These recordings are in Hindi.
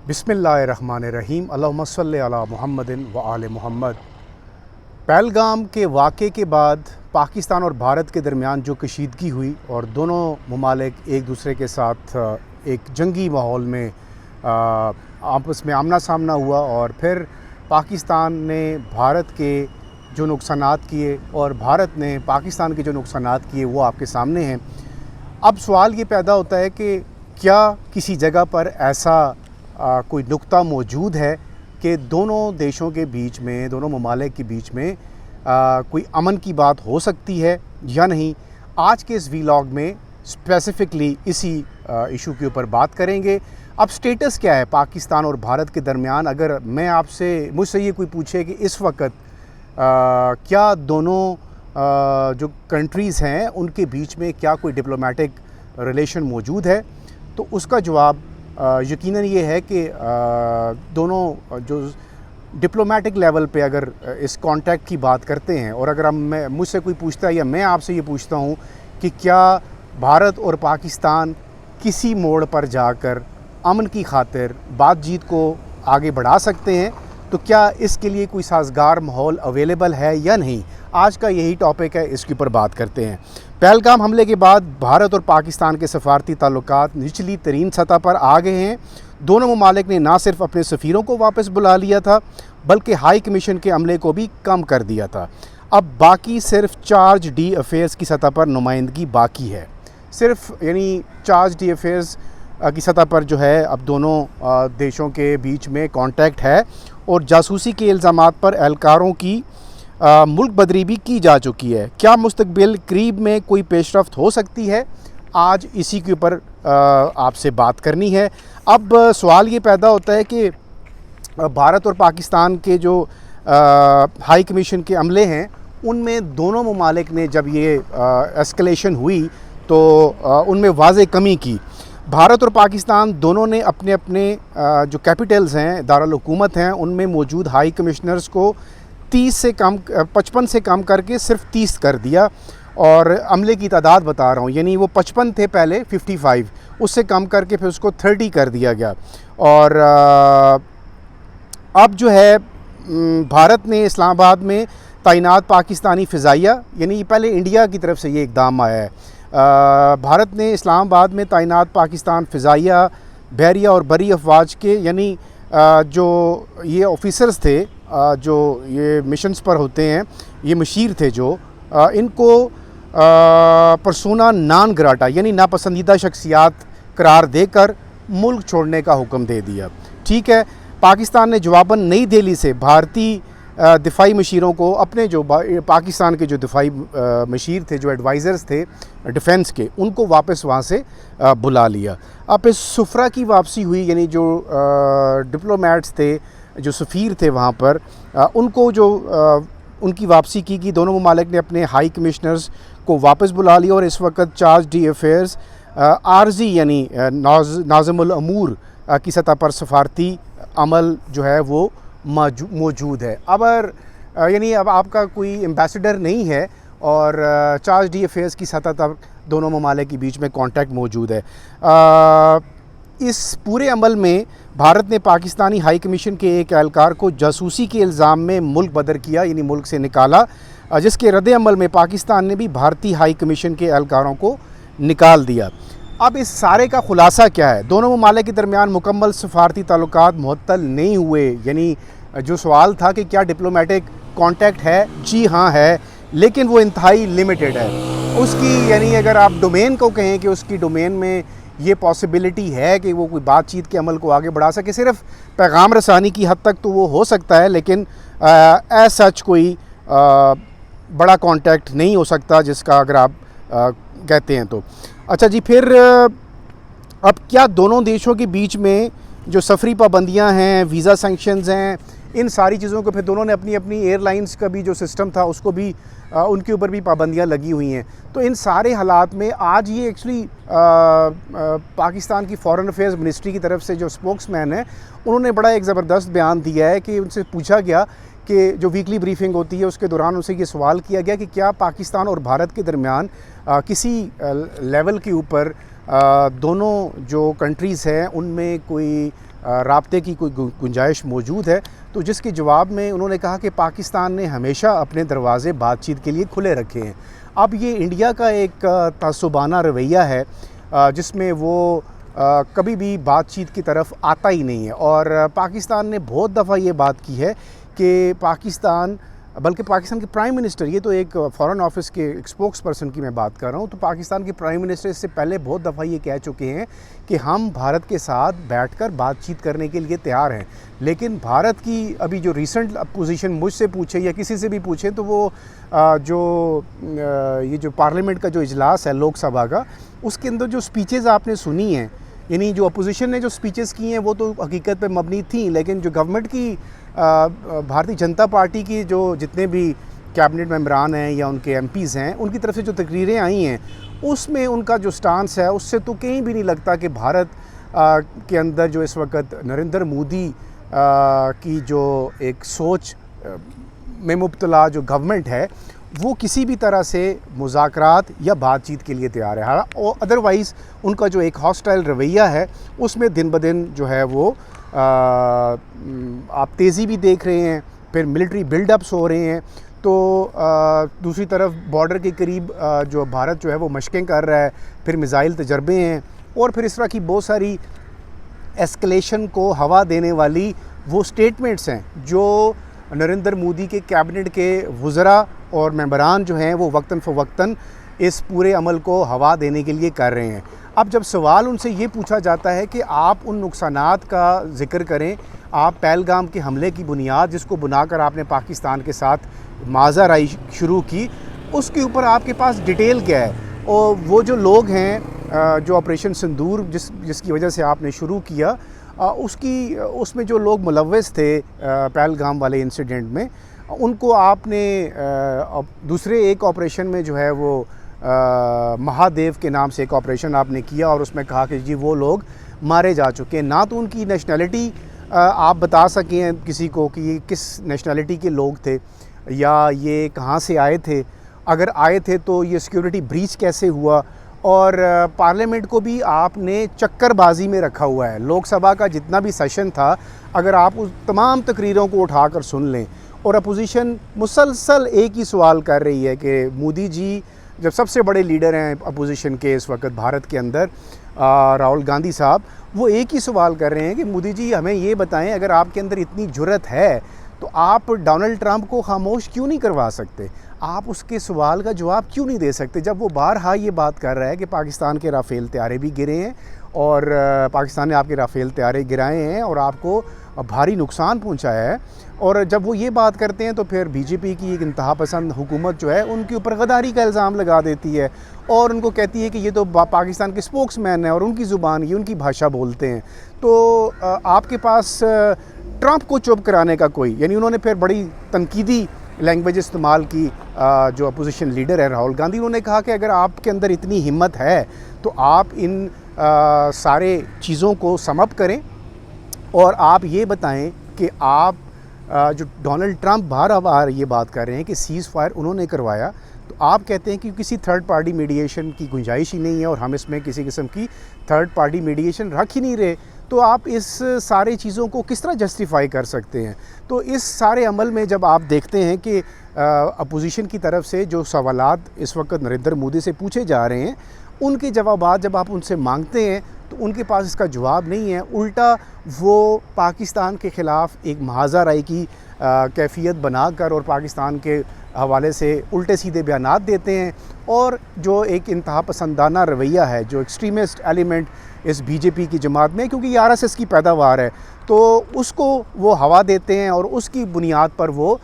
बिस्मिल्लाहिर्रहमानिर्रहीम अल्लाहुम्मा सल्लि अला मुहम्मदिन व आले मुहम्मद। पहलगाम के वाक़े के बाद पाकिस्तान और भारत के दरमियान जो कशीदगी हुई और दोनों ममालिक एक दूसरे के साथ एक जंगी माहौल में आपस में आमना सामना हुआ और फिर पाकिस्तान ने भारत के जो नुकसानात किए और भारत ने पाकिस्तान के जो नुकसानात किए वो आपके सामने हैं। अब सवाल ये पैदा होता है कि क्या किसी जगह पर ऐसा कोई नुक्ता मौजूद है कि दोनों देशों के बीच में, दोनों ममालिक के बीच में कोई अमन की बात हो सकती है या नहीं। आज के इस वीलॉग में स्पेसिफ़िकली इसी इशू के ऊपर बात करेंगे। अब स्टेटस क्या है पाकिस्तान और भारत के दरमियान। अगर मुझसे ये कोई पूछे कि इस वक्त क्या दोनों जो कंट्रीज़ हैं उनके बीच में क्या कोई डिप्लोमेटिक रिलेशन मौजूद है, तो उसका जवाब यकीनन ये है कि दोनों जो डिप्लोमेटिक लेवल पे अगर इस कांटेक्ट की बात करते हैं और अगर मुझसे कोई पूछता है या मैं आपसे ये पूछता हूँ कि क्या भारत और पाकिस्तान किसी मोड़ पर जाकर अमन की खातिर बातचीत को आगे बढ़ा सकते हैं, तो क्या इसके लिए कोई साजगार माहौल अवेलेबल है या नहीं। आज का यही टॉपिक है, इसके ऊपर बात करते हैं। पहलगाम हमले के बाद भारत और पाकिस्तान के सफारती ताल्लुकात निचली तरीन सतह पर आ गए हैं। दोनों ममालिक ने ना सिर्फ अपने सफ़ीरों को वापस बुला लिया था बल्कि हाई कमीशन के अमले को भी कम कर दिया था। अब बाकी सिर्फ चार्ज डी अफेयर्स की सतह पर नुमाइंदगी बाकी है। सिर्फ यानी चार्ज डी अफेयर्स की सतह पर जो है अब दोनों देशों के बीच में कांटेक्ट है और जासूसी के इल्ज़ामात पर एहलकारों की मुल्क बदरी भी की जा चुकी है। क्या मुस्तकबिल करीब में कोई पेशरफ्त हो सकती है, आज इसी के ऊपर आपसे बात करनी है। अब सवाल ये पैदा होता है कि भारत और पाकिस्तान के जो हाई कमीशन के अमले हैं उनमें दोनों ममालिक ने जब ये एस्केलेशन हुई तो उनमें वाज़े कमी की। भारत और पाकिस्तान दोनों ने अपने अपने जो कैपिटल्स हैं, दारुल हुकूमत हैं, उनमें मौजूद हाई कमिश्नर्स को 55 से कम करके सिर्फ 30 कर दिया। और अमले की तादाद बता रहा हूँ, यानी वो 55 थे पहले, 55 उससे कम करके फिर उसको 30 कर दिया गया। और अब जो है भारत ने इस्लामाबाद में तैनात पाकिस्तानी फ़िज़ाइया, यानी पहले इंडिया की तरफ से ये इक़दाम आया है, भारत ने इस्लामाबाद में तैनात पाकिस्तान फ़िज़ाइया, बहरिया और बरी अफवाज के, यानी जो ये ऑफिसर्स थे जो ये मिशंस पर होते हैं, ये मशीर थे जो इनको परसोना नॉन ग्राटा यानी नापसंदीदा शख्सियात करार देकर मुल्क छोड़ने का हुक्म दे दिया। ठीक है, पाकिस्तान ने जवाबन नई दिल्ली से भारतीय दिफाई मशीरों को, अपने जो पाकिस्तान के जो दिफाई मशीर थे, जो एडवाइज़र्स थे डिफेंस के, उनको वापस वहाँ से बुला लिया। अब इस सुफरा की वापसी हुई, यानी जो डिप्लोमेट्स थे, जो सफ़ीर थे वहाँ पर, उनको जो उनकी वापसी की दोनों ममालिक ने अपने हाई कमिश्नर्स को वापस बुला लिया और इस वक्त चार्ज डी अफेयर्स आर्जी यानी नाज़िमुल अमूर की सतह पर सफारती अमल जो है वो मौजूद है। अब आपका कोई एम्बेसडर नहीं है और चार्ज डी अफेयर्स की सतह तक दोनों ममालिक के बीच में कांटेक्ट मौजूद है। इस पूरे अमल में भारत ने पाकिस्तानी हाई कमीशन के एक एहलकार को जासूसी के इल्ज़ाम में मुल्क बदर किया, यानी मुल्क से निकाला, जिसके रद्द अमल में पाकिस्तान ने भी भारतीय हाई कमीशन के एहलकारों को निकाल दिया। अब इस सारे का खुलासा क्या है। दोनों ममालिक के दरमियान मुकम्मल सफारती ताल्लुकात मुअत्तल नहीं हुए, यानी जो सवाल था कि क्या डिप्लोमेटिक कांटेक्ट है, जी हाँ है, लेकिन वो इंतहाई लिमिटेड है उसकी, यानी अगर आप डोमेन को कहें कि उसकी डोमेन में ये पॉसिबिलिटी है कि वो कोई बातचीत के अमल को आगे बढ़ा सके, सिर्फ पैगाम रसानी की हद तक तो वो हो सकता है, लेकिन एज सच कोई बड़ा कांटेक्ट नहीं हो सकता जिसका अगर आप कहते हैं तो। अच्छा जी, फिर अब क्या दोनों देशों के बीच में जो सफरी पाबंदियां हैं, वीज़ा सैंक्शंस हैं, इन सारी चीज़ों को फिर दोनों ने अपनी अपनी एयरलाइंस का भी जो सिस्टम था उसको भी उनके ऊपर भी पाबंदियां लगी हुई हैं। तो इन सारे हालात में आज ये एक्चुअली पाकिस्तान की फ़ॉरेन अफेयर्स मिनिस्ट्री की तरफ से जो स्पोक्समैन है, उन्होंने बड़ा एक ज़बरदस्त बयान दिया है कि उनसे पूछा गया कि जो वीकली ब्रीफिंग होती है उसके दौरान उनसे ये सवाल किया गया कि क्या पाकिस्तान और भारत के दरमियान किसी लेवल के ऊपर दोनों जो कंट्रीज़ हैं उनमें कोई राब्ते की कोई गुंजाइश मौजूद है। तो जिसके जवाब में उन्होंने कहा कि पाकिस्तान ने हमेशा अपने दरवाज़े बातचीत के लिए खुले रखे हैं। अब ये इंडिया का एक तासुबाना रवैया है जिसमें वो कभी भी बातचीत की तरफ आता ही नहीं है। और पाकिस्तान ने बहुत दफ़ा ये बात की है कि पाकिस्तान के प्राइम मिनिस्टर, ये तो एक फॉरेन ऑफिस के एक स्पोक्स पर्सन की मैं बात कर रहा हूँ, तो पाकिस्तान के प्राइम मिनिस्टर इससे पहले बहुत दफ़ा ये कह चुके हैं कि हम भारत के साथ बैठकर बातचीत करने के लिए तैयार हैं। लेकिन भारत की अभी जो रिसेंट पोजीशन मुझसे पूछे या किसी से भी पूछे तो वो ये जो पार्लियामेंट का जो इजलास है लोकसभा का, उसके अंदर जो स्पीचेज़ आपने सुनी हैं, यानी जो अपोजिशन ने जो स्पीचेस की हैं वो तो हकीकत पे मबनी थी, लेकिन जो गवर्नमेंट की भारतीय जनता पार्टी की जो जितने भी कैबिनेट मेंबरान हैं या उनके एमपीज़ हैं, उनकी तरफ से जो तकरीरें आई हैं उसमें उनका जो स्टांस है उससे तो कहीं भी नहीं लगता कि भारत के अंदर जो इस वक्त नरेंद्र मोदी की जो एक सोच में मुब्तला जो गवर्नमेंट है वो किसी भी तरह से मुज़ाकरात या बातचीत के लिए तैयार है। और अदरवाइज़ उनका जो एक हॉस्टाइल रवैया है उसमें दिन ब दिन जो है वो आप तेज़ी भी देख रहे हैं, फिर मिलिट्री बिल्डअप्स हो रहे हैं। तो दूसरी तरफ बॉर्डर के करीब जो भारत जो है वो मशक़ें कर रहा है, फिर मिसाइल तजर्बे हैं और फिर इस तरह की बहुत सारी एस्केलेशन को हवा देने वाली वो स्टेटमेंट्स हैं जो नरेंद्र मोदी के कैबिनेट के वज़रा और मेंबरान जो हैं वो वक्तन फ़वक्तन इस पूरे अमल को हवा देने के लिए कर रहे हैं। अब जब सवाल उनसे ये पूछा जाता है कि आप उन नुकसानात का ज़िक्र करें, आप पहलगाम के हमले की बुनियाद जिसको बुनाकर आपने पाकिस्तान के साथ माज़ाराई शुरू की, उसके ऊपर आपके पास डिटेल क्या है? और वो जो लोग हैं जो ऑपरेशन सिंदूर जिसकी वजह से आपने शुरू किया, उसमें जो लोग मुलव्वस थे पहलगाम वाले इंसिडेंट में, उनको आपने दूसरे एक ऑपरेशन में जो है वो महादेव के नाम से एक ऑपरेशन आपने किया और उसमें कहा कि जी वो लोग मारे जा चुके हैं। ना तो उनकी नेशनैलिटी आप बता सकें किसी को कि ये किस नेशनैलिटी के लोग थे या ये कहाँ से आए थे, अगर आए थे तो ये सिक्योरिटी ब्रीच कैसे हुआ। और पार्लियामेंट को भी आपने चक्करबाजी में रखा हुआ है। लोकसभा का जितना भी सेशन था, अगर आप उस तमाम तकरीरों को उठाकर सुन लें, और अपोजिशन मुसलसल एक ही सवाल कर रही है कि मोदी जी जब सबसे बड़े लीडर हैं अपोजिशन के इस वक्त भारत के अंदर, राहुल गांधी साहब, वो एक ही सवाल कर रहे हैं कि मोदी जी हमें ये बताएं, अगर आपके अंदर इतनी जुर्रत है तो आप डोनाल्ड ट्रंप को खामोश क्यों नहीं करवा सकते? आप उसके सवाल का जवाब क्यों नहीं दे सकते जब वो बारहा ये बात कर रहा है कि पाकिस्तान के राफ़ेल तैयारे भी गिरे हैं और पाकिस्तान ने आपके राफ़ेल तैयारे गिराए हैं और आपको भारी नुकसान पहुंचाया है। और जब वो ये बात करते हैं तो फिर बीजेपी की एक इंतहा पसंद हुकूमत जो है उनके ऊपर गद्दारी का इल्ज़ाम लगा देती है और उनको कहती है कि ये तो पाकिस्तान के स्पोक्समैन हैं और उनकी ज़ुबान, ये उनकी भाषा बोलते हैं। तो आपके पास ट्रंप को चुप कराने का कोई, यानी उन्होंने फिर बड़ी तनकीदी लैंग्वेज इस्तेमाल की। जो अपोजिशन लीडर है राहुल गांधी, उन्होंने कहा कि अगर आपके अंदर इतनी हिम्मत है तो आप इन सारे चीज़ों को समअप करें और आप ये बताएं कि आप जो डोनाल्ड ट्रंप बार ये बात कर रहे हैं कि सीज़ फायर उन्होंने करवाया, तो आप कहते हैं कि किसी थर्ड पार्टी मीडिएशन की गुंजाइश ही नहीं है और हम इसमें किसी किस्म की थर्ड पार्टी मीडिएशन रख ही नहीं रहे, तो आप इस सारी चीज़ों को किस तरह जस्टिफाई कर सकते हैं? तो इस सारे अमल में जब आप देखते हैं कि अपोजिशन की तरफ से जो सवालात इस वक्त नरेंद्र मोदी से पूछे जा रहे हैं, उनके जवाबात जब आप उनसे मांगते हैं तो उनके पास इसका जवाब नहीं है। उल्टा वो पाकिस्तान के ख़िलाफ़ एक महाज़ाराई की कैफियत बनाकर और पाकिस्तान के हवाले से उल्टे सीधे बयानात देते हैं और जो एक इंतहा पसंदाना रवैया है, जो एक्सट्रीमिस्ट एलिमेंट इस बीजेपी की जमात में, क्योंकि ये आरएसएस की पैदावार है, तो उसको वो हवा देते हैं और उसकी बुनियाद पर वो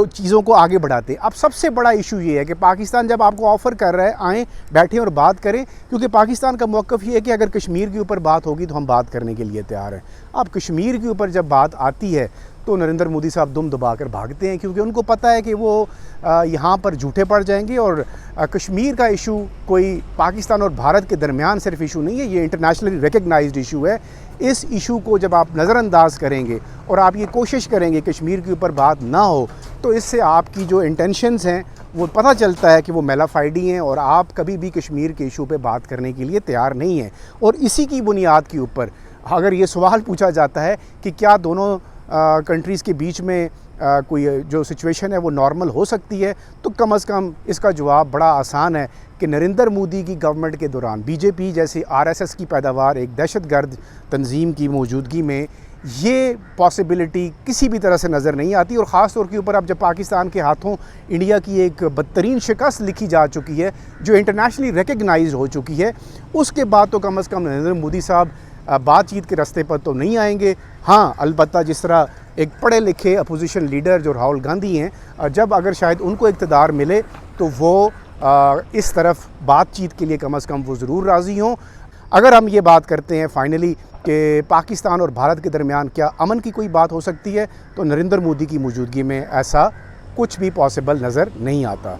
चीज़ों को आगे बढ़ाते हैं। अब सबसे बड़ा इशू ये है कि पाकिस्तान जब आपको ऑफ़र कर रहा है आएँ बैठें और बात करें, क्योंकि पाकिस्तान का मौक़िफ़ ये है कि अगर कश्मीर के ऊपर बात होगी तो हम बात करने के लिए तैयार हैं। अब कश्मीर के ऊपर जब बात आती है तो नरेंद्र मोदी साहब दुम दबाकर भागते हैं, क्योंकि उनको पता है कि वो यहाँ पर झूठे पड़ जाएंगे। और कश्मीर का इशू कोई पाकिस्तान और भारत के दरमियान सिर्फ इशू नहीं है, ये इंटरनेशनली रिकग्नाइज्ड इशू है। इस इशू को जब आप नज़रअंदाज करेंगे और आप ये कोशिश करेंगे कश्मीर के ऊपर बात ना हो, तो इससे आपकी जो इंटेंशंस हैं वो पता चलता है कि वो मेलाफाइडी हैं और आप कभी भी कश्मीर के इशू पे बात करने के लिए तैयार नहीं हैं। और इसी की बुनियाद के ऊपर अगर ये सवाल पूछा जाता है कि क्या दोनों कंट्रीज़ के बीच में कोई जो सिचुएशन है वो नॉर्मल हो सकती है, तो कम से कम इसका जवाब बड़ा आसान है कि नरेंद्र मोदी की गवर्नमेंट के दौरान बीजेपी जैसी आरएसएस की पैदावार एक दहशतगर्द तंजीम की मौजूदगी में ये पॉसिबिलिटी किसी भी तरह से नज़र नहीं आती। और ख़ास तौर के ऊपर अब जब पाकिस्तान के हाथों इंडिया की एक बदतरीन शिकस्त लिखी जा चुकी है जो इंटरनेशनली रिकग्नाइज हो चुकी है, उसके बाद तो कम से कम नरेंद्र मोदी साहब बातचीत के रास्ते पर तो नहीं आएंगे। हाँ, अलबत्ता जिस तरह एक पढ़े लिखे अपोजिशन लीडर जो राहुल गांधी हैं, जब अगर शायद उनको इक़्तिदार मिले तो वो इस तरफ बातचीत के लिए कम से कम वो ज़रूर राज़ी हों। अगर हम ये बात करते हैं फाइनली कि पाकिस्तान और भारत के दरमियान क्या अमन की कोई बात हो सकती है, तो नरेंद्र मोदी की मौजूदगी में ऐसा कुछ भी पॉसिबल नज़र नहीं आता।